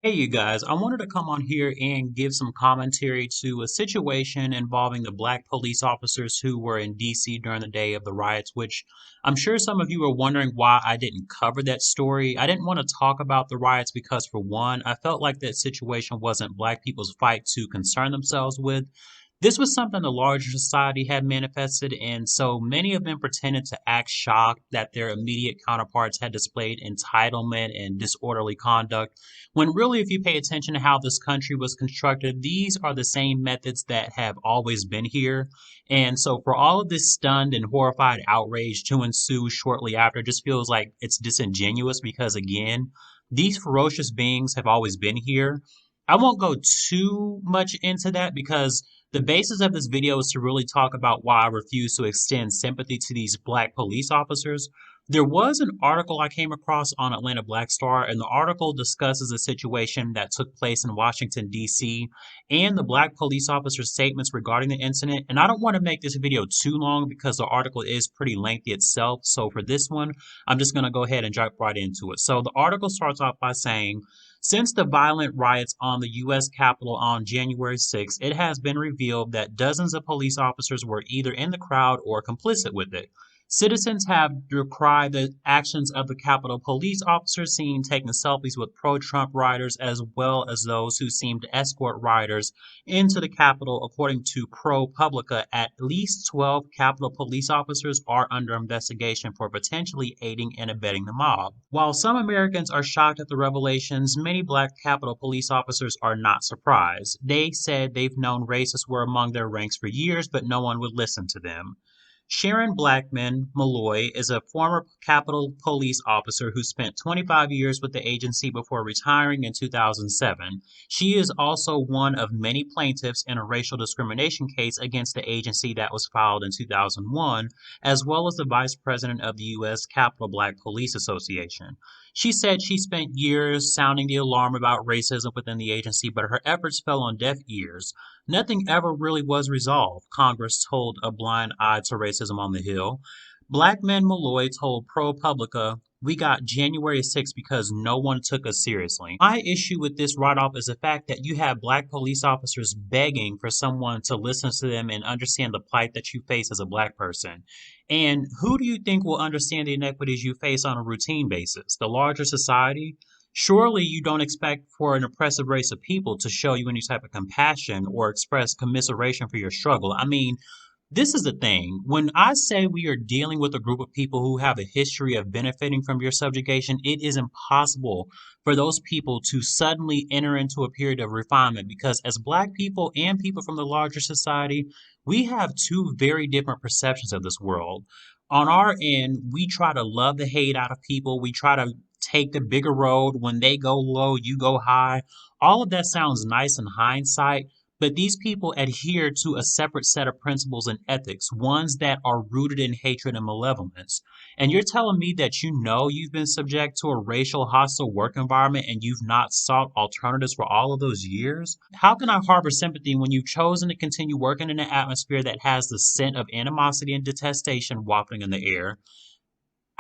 Hey, you guys, I wanted to come on here and give some commentary to a situation involving the black police officers who were in DC during the day of the riots, which I'm sure some of you are wondering why I didn't cover that story. I didn't want to talk about the riots because, for one, I felt like that situation wasn't black people's fight to concern themselves with. This was something the larger society had manifested, and so many of them pretended to act shocked that their immediate counterparts had displayed entitlement and disorderly conduct when really, if you pay attention to how this country was constructed, these are the same methods that have always been here. And so, for all of this stunned and horrified outrage to ensue shortly after, just feels like it's disingenuous because, again, these ferocious beings have always been here. I won't go too much into that because the basis of this video is to really talk about why I refuse to extend sympathy to these black police officers. There was an article I came across on Atlanta Black Star, and the article discusses a situation that took place in Washington, D.C., and the black police officer's statements regarding the incident. And I don't want to make this video too long because the article is pretty lengthy itself. So for this one, I'm just going to go ahead and jump right into it. So the article starts off by saying, since the violent riots on the U.S. Capitol on January 6, it has been revealed that dozens of police officers were either in the crowd or complicit with it. Citizens have decried the actions of the Capitol police officers seen taking selfies with pro-Trump rioters as well as those who seemed to escort rioters into the Capitol. According to ProPublica, at least 12 Capitol police officers are under investigation for potentially aiding and abetting the mob. While some Americans are shocked at the revelations, many black Capitol police officers are not surprised. They said they've known racists were among their ranks for years, but no one would listen to them. Sharon Blackman Malloy is a former Capitol Police officer who spent 25 years with the agency before retiring in 2007. She is also one of many plaintiffs in a racial discrimination case against the agency that was filed in 2001, as well as the vice president of the U.S. Capitol Black Police Association. She said she spent years sounding the alarm about racism within the agency, but her efforts fell on deaf ears. Nothing ever really was resolved, Congress told a blind eye to racism on the Hill. Black man Malloy told ProPublica, we got January 6th because no one took us seriously. My issue with this write off is the fact that you have black police officers begging for someone to listen to them and understand the plight that you face as a black person. And who do you think will understand the inequities you face on a routine basis? The larger society? Surely you don't expect for an oppressive race of people to show you any type of compassion or express commiseration for your struggle. I mean, this is the thing. When I say we are dealing with a group of people who have a history of benefiting from your subjugation, it is impossible for those people to suddenly enter into a period of refinement because, as black people and people from the larger society, we have two very different perceptions of this world. On our end, we try to love the hate out of people. We try to take the bigger road. When they go low, you go high. All of that sounds nice in hindsight, but these people adhere to a separate set of principles and ethics, ones that are rooted in hatred and malevolence. And you're telling me that you know you've been subject to a racial hostile work environment and you've not sought alternatives for all of those years? How can I harbor sympathy when you've chosen to continue working in an atmosphere that has the scent of animosity and detestation wafting in the air?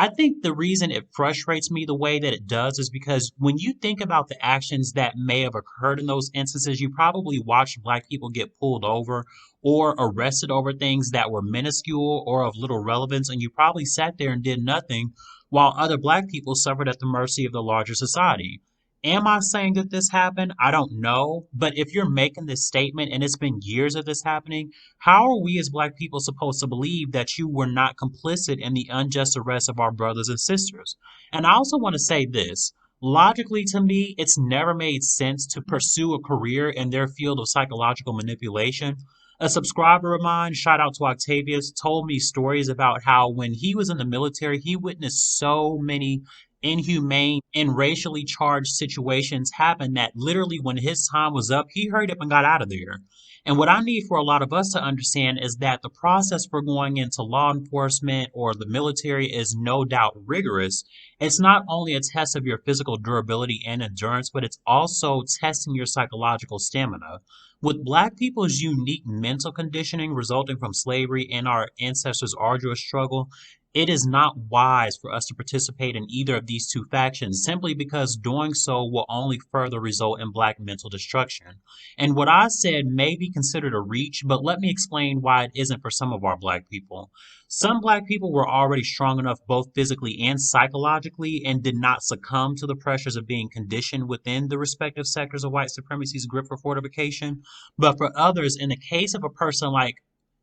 I think the reason it frustrates me the way that it does is because when you think about the actions that may have occurred in those instances, you probably watched black people get pulled over or arrested over things that were minuscule or of little relevance, and you probably sat there and did nothing while other black people suffered at the mercy of the larger society. Am I saying that this happened? I don't know. But if you're making this statement and it's been years of this happening, how are we as black people supposed to believe that you were not complicit in the unjust arrest of our brothers and sisters? And I also want to say this. Logically, to me, it's never made sense to pursue a career in their field of psychological manipulation. A subscriber of mine, shout out to Octavius, told me stories about how when he was in the military, he witnessed so many inhumane and racially charged situations happen that literally when his time was up, he hurried up and got out of there. And what I need for a lot of us to understand is that the process for going into law enforcement or the military is no doubt rigorous. It's not only a test of your physical durability and endurance, but it's also testing your psychological stamina. With black people's unique mental conditioning resulting from slavery and our ancestors' arduous struggle, it is not wise for us to participate in either of these two factions simply because doing so will only further result in black mental destruction. And what I said may be considered a reach, but let me explain why it isn't for some of our black people. Some black people were already strong enough both physically and psychologically and did not succumb to the pressures of being conditioned within the respective sectors of white supremacy's grip for fortification. But for others, in the case of a person like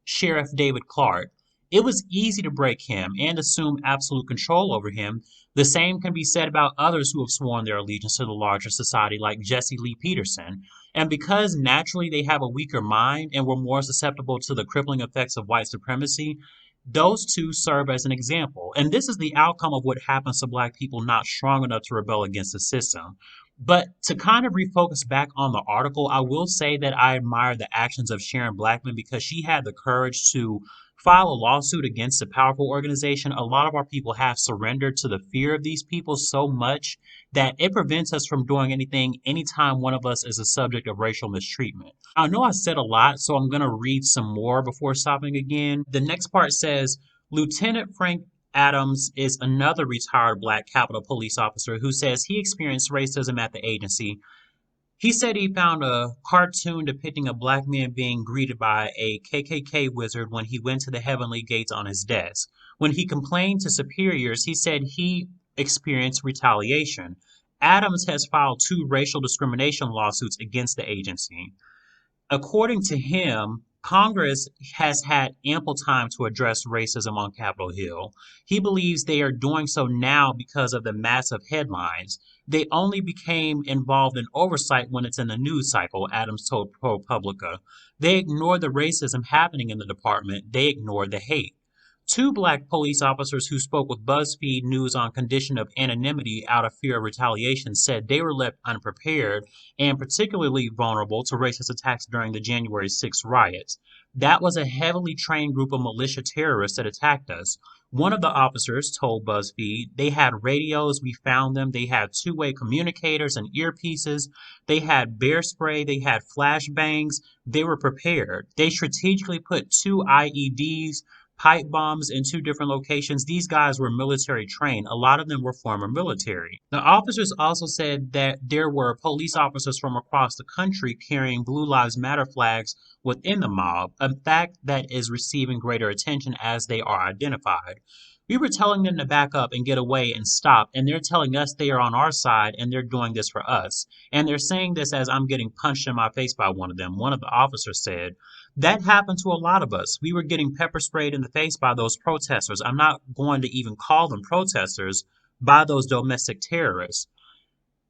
Sheriff David Clark, it was easy to break him and assume absolute control over him. The same can be said about others who have sworn their allegiance to the larger society, like Jesse Lee Peterson. And because naturally they have a weaker mind and were more susceptible to the crippling effects of white supremacy, those two serve as an example. And this is the outcome of what happens to black people not strong enough to rebel against the system. But to kind of refocus back on the article, I will say that I admire the actions of Sharon Blackman because she had the courage to file a lawsuit against a powerful organization. A lot of our people have surrendered to the fear of these people so much that it prevents us from doing anything anytime one of us is a subject of racial mistreatment. I know I said a lot, so I'm going to read some more before stopping again. The next part says Lieutenant Frank Adams is another retired black Capitol Police officer who says he experienced racism at the agency. He said he found a cartoon depicting a black man being greeted by a KKK wizard when he went to the heavenly gates on his desk. When he complained to superiors, he said he experienced retaliation. Adams has filed two racial discrimination lawsuits against the agency. According to him, Congress has had ample time to address racism on Capitol Hill. He believes they are doing so now because of the massive headlines. They only became involved in oversight when it's in the news cycle, Adams told ProPublica. They ignored the racism happening in the department. They ignored the hate. Two black police officers who spoke with BuzzFeed News on condition of anonymity out of fear of retaliation said they were left unprepared and particularly vulnerable to racist attacks during the January 6th riots. That was a heavily trained group of militia terrorists that attacked us. One of the officers told BuzzFeed they had radios, we found them, they had two-way communicators and earpieces, they had bear spray, they had flashbangs, they were prepared. They strategically put two IEDs, pipe bombs in two different locations. These guys were military trained. A lot of them were former military. The officers also said that there were police officers from across the country carrying Blue Lives Matter flags within the mob, a fact that is receiving greater attention as they are identified. We were telling them to back up and get away and stop, and they're telling us they are on our side and they're doing this for us. And they're saying this as I'm getting punched in my face by one of them. One of the officers said, that happened to a lot of us. We were getting pepper sprayed in the face by those protesters. I'm not going to even call them protesters, by those domestic terrorists.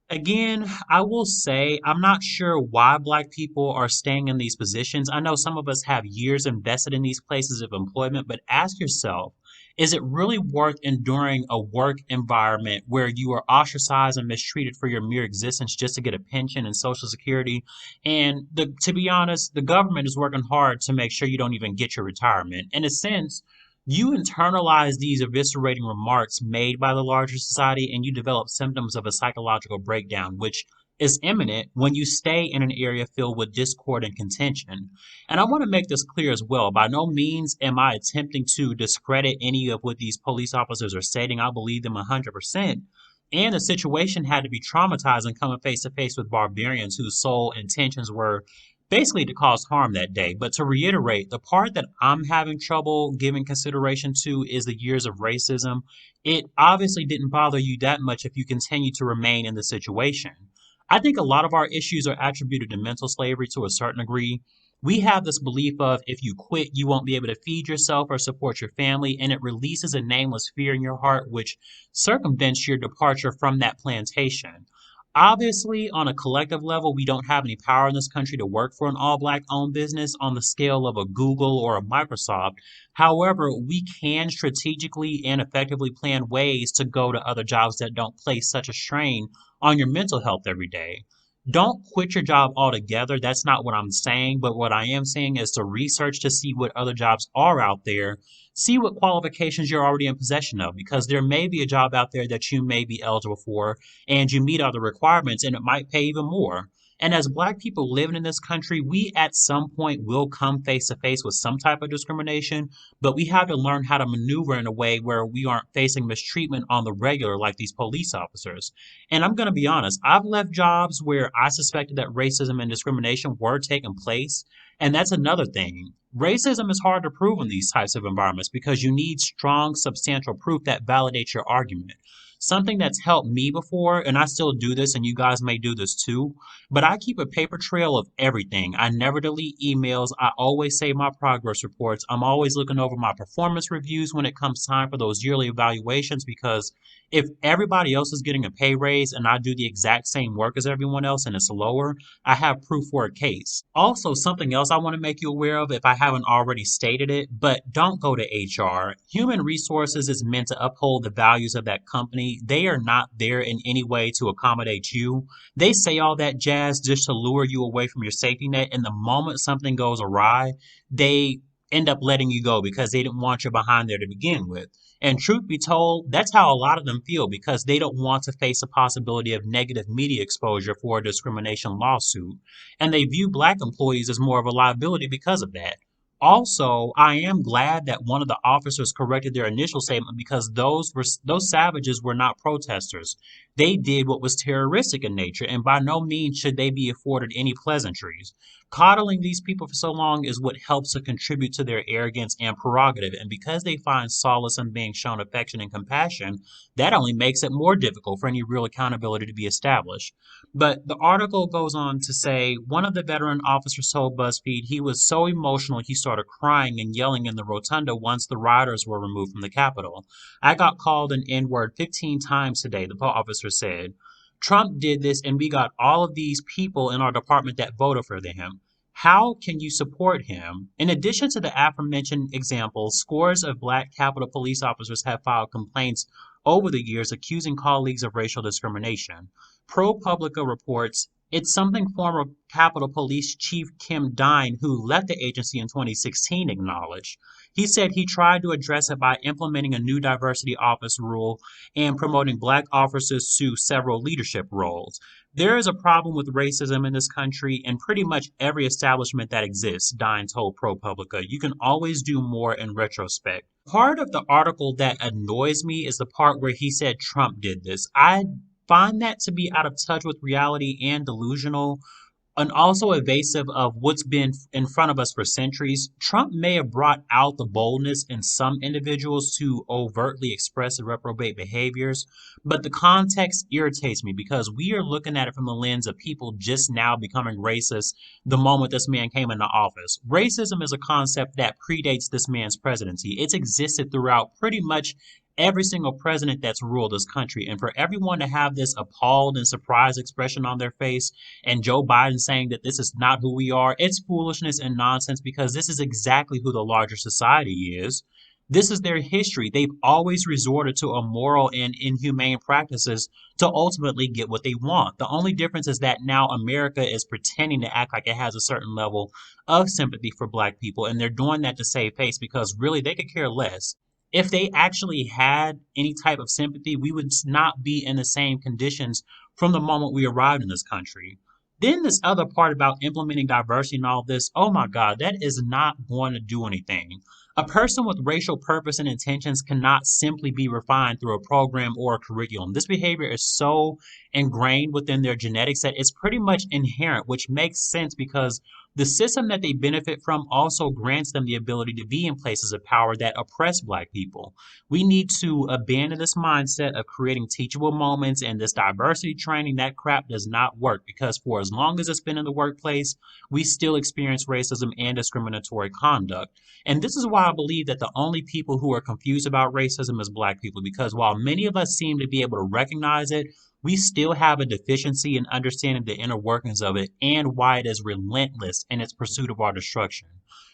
Again, I will say I'm not sure why black people are staying in these positions. I know some of us have years invested in these places of employment, but ask yourself, is it really worth enduring a work environment where you are ostracized and mistreated for your mere existence just to get a pension and social security? And to be honest, the government is working hard to make sure you don't even get your retirement. In a sense, you internalize these eviscerating remarks made by the larger society and you develop symptoms of a psychological breakdown, which is imminent when you stay in an area filled with discord and contention. And I want to make this clear as well. By no means am I attempting to discredit any of what these police officers are stating. I believe them 100%. And the situation had to be traumatizing coming face to face with barbarians whose sole intentions were basically to cause harm that day. But to reiterate, the part that I'm having trouble giving consideration to is the years of racism. It obviously didn't bother you that much if you continue to remain in the situation. I think a lot of our issues are attributed to mental slavery to a certain degree. We have this belief of if you quit, you won't be able to feed yourself or support your family, and it releases a nameless fear in your heart, which circumvents your departure from that plantation. Obviously, on a collective level, we don't have any power in this country to work for an all black owned business on the scale of a Google or a Microsoft. However, we can strategically and effectively plan ways to go to other jobs that don't place such a strain on your mental health every day. Don't quit your job altogether. That's not what I'm saying. But what I am saying is to research to see what other jobs are out there. See what qualifications you're already in possession of, because there may be a job out there that you may be eligible for and you meet other requirements and it might pay even more. And as Black people living in this country, we at some point will come face to face with some type of discrimination, but we have to learn how to maneuver in a way where we aren't facing mistreatment on the regular like these police officers. And I'm going to be honest, I've left jobs where I suspected that racism and discrimination were taking place. And that's another thing. Racism is hard to prove in these types of environments because you need strong, substantial proof that validates your argument. Something that's helped me before, and I still do this, and you guys may do this too, but I keep a paper trail of everything. I never delete emails. I always save my progress reports. I'm always looking over my performance reviews when it comes time for those yearly evaluations because if everybody else is getting a pay raise and I do the exact same work as everyone else and it's lower, I have proof for a case. Also, something else I want to make you aware of if I haven't already stated it, but don't go to HR. Human resources is meant to uphold the values of that company. They are not there in any way to accommodate you. They say all that jazz just to lure you away from your safety net. And the moment something goes awry, they end up letting you go because they didn't want you behind there to begin with. And truth be told, that's how a lot of them feel because they don't want to face the possibility of negative media exposure for a discrimination lawsuit. And they view Black employees as more of a liability because of that. Also, I am glad that one of the officers corrected their initial statement because those savages were not protesters. They did what was terroristic in nature, and by no means should they be afforded any pleasantries. Coddling these people for so long is what helps to contribute to their arrogance and prerogative, and because they find solace in being shown affection and compassion, that only makes it more difficult for any real accountability to be established. But the article goes on to say one of the veteran officers told BuzzFeed he was so emotional he started crying and yelling in the rotunda once the rioters were removed from the Capitol. I got called an N word 15 times today, the officer said. Trump did this, and we got all of these people in our department that voted for him. How can you support him? In addition to the aforementioned examples, scores of Black Capitol Police officers have filed complaints over the years accusing colleagues of racial discrimination. ProPublica reports it's something former Capitol Police Chief Kim Dine, who left the agency in 2016, acknowledged. He said he tried to address it by implementing a new diversity office rule and promoting Black officers to several leadership roles. There is a problem with racism in this country in pretty much every establishment that exists, Dine told ProPublica. You can always do more in retrospect. Part of the article that annoys me is the part where he said Trump did this. I find that to be out of touch with reality and delusional and also evasive of what's been in front of us for centuries. Trump may have brought out the boldness in some individuals to overtly express reprobate behaviors, but the context irritates me because we are looking at it from the lens of people just now becoming racist the moment this man came into office. Racism is a concept that predates this man's presidency. It's existed throughout pretty much every single president that's ruled this country. And for everyone to have this appalled and surprised expression on their face and Joe Biden saying that this is not who we are, it's foolishness and nonsense because this is exactly who the larger society is. This is their history. They've always resorted to immoral and inhumane practices to ultimately get what they want. The only difference is that now America is pretending to act like it has a certain level of sympathy for Black people, and they're doing that to save face because really they could care less. If they actually had any type of sympathy, we would not be in the same conditions from the moment we arrived in this country. Then this other part about implementing diversity and all this, oh my God, that is not going to do anything. A person with racial purpose and intentions cannot simply be refined through a program or a curriculum. This behavior is so ingrained within their genetics that it's pretty much inherent, which makes sense because the system that they benefit from also grants them the ability to be in places of power that oppress Black people. We need to abandon this mindset of creating teachable moments and this diversity training. That crap does not work because for as long as it's been in the workplace, we still experience racism and discriminatory conduct. And this is why I believe that the only people who are confused about racism is Black people, because while many of us seem to be able to recognize it, we still have a deficiency in understanding the inner workings of it and why it is relentless in its pursuit of our destruction.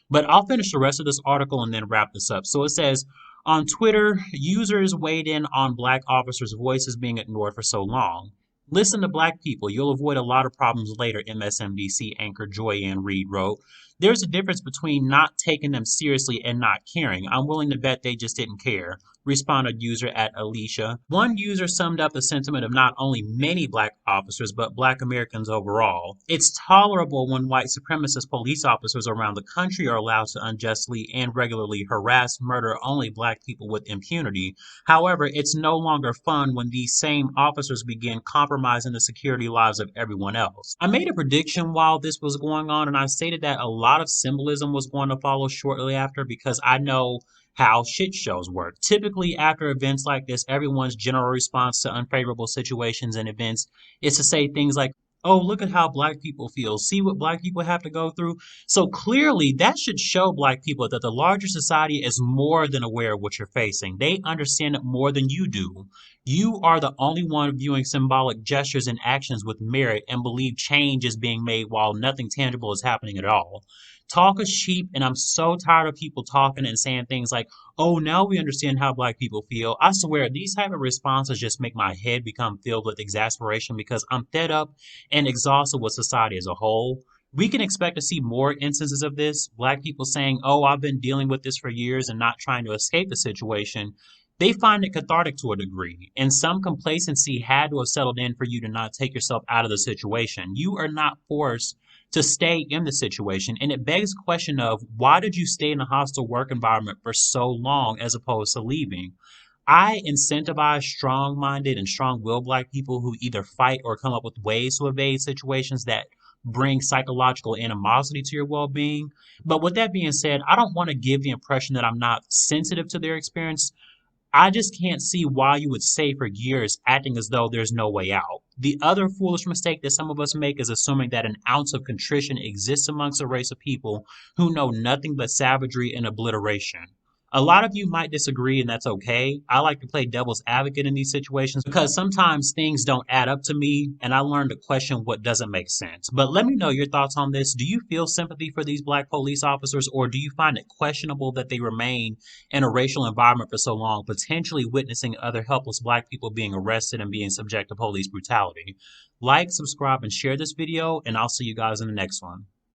But I'll finish the rest of this article and then wrap this up. So it says, on Twitter, users weighed in on Black officers' voices being ignored for so long. Listen to Black people. You'll avoid a lot of problems later, MSNBC anchor Joy Ann Reid wrote. There's a difference between not taking them seriously and not caring. I'm willing to bet they just didn't care, responded user at Alicia. One user summed up the sentiment of not only many black officers, but black Americans overall. It's tolerable when white supremacist police officers around the country are allowed to unjustly and regularly harass, murder only black people with impunity. However, it's no longer fun when these same officers begin compromising the security lives of everyone else. I made a prediction while this was going on, and I stated that a lot of symbolism was going to follow shortly after because I know how shit shows work. Typically, after events like this, everyone's general response to unfavorable situations and events is to say things like, oh, look at how black people feel. See what black people have to go through. So clearly, that should show black people that the larger society is more than aware of what you're facing. They understand it more than you do. You are the only one viewing symbolic gestures and actions with merit and believe change is being made while nothing tangible is happening at all. Talk is cheap, and I'm so tired of people talking and saying things like, oh, now we understand how black people feel. I swear, these type of responses just make my head become filled with exasperation because I'm fed up and exhausted with society as a whole. We can expect to see more instances of this. Black people saying, oh, I've been dealing with this for years and not trying to escape the situation. They find it cathartic to a degree, and some complacency had to have settled in for you to not take yourself out of the situation. You are not forced to stay in the situation, and it begs the question of why did you stay in a hostile work environment for so long as opposed to leaving? I incentivize strong minded and strong willed black people who either fight or come up with ways to evade situations that bring psychological animosity to your well being. But with that being said, I don't want to give the impression that I'm not sensitive to their experience. I just can't see why you would stay for years acting as though there's no way out. The other foolish mistake that some of us make is assuming that an ounce of contrition exists amongst a race of people who know nothing but savagery and obliteration. A lot of you might disagree, and that's okay. I like to play devil's advocate in these situations because sometimes things don't add up to me, and I learn to question what doesn't make sense. But let me know your thoughts on this. Do you feel sympathy for these black police officers, or do you find it questionable that they remain in a racial environment for so long, potentially witnessing other helpless black people being arrested and being subject to police brutality? Like, subscribe, and share this video, and I'll see you guys in the next one.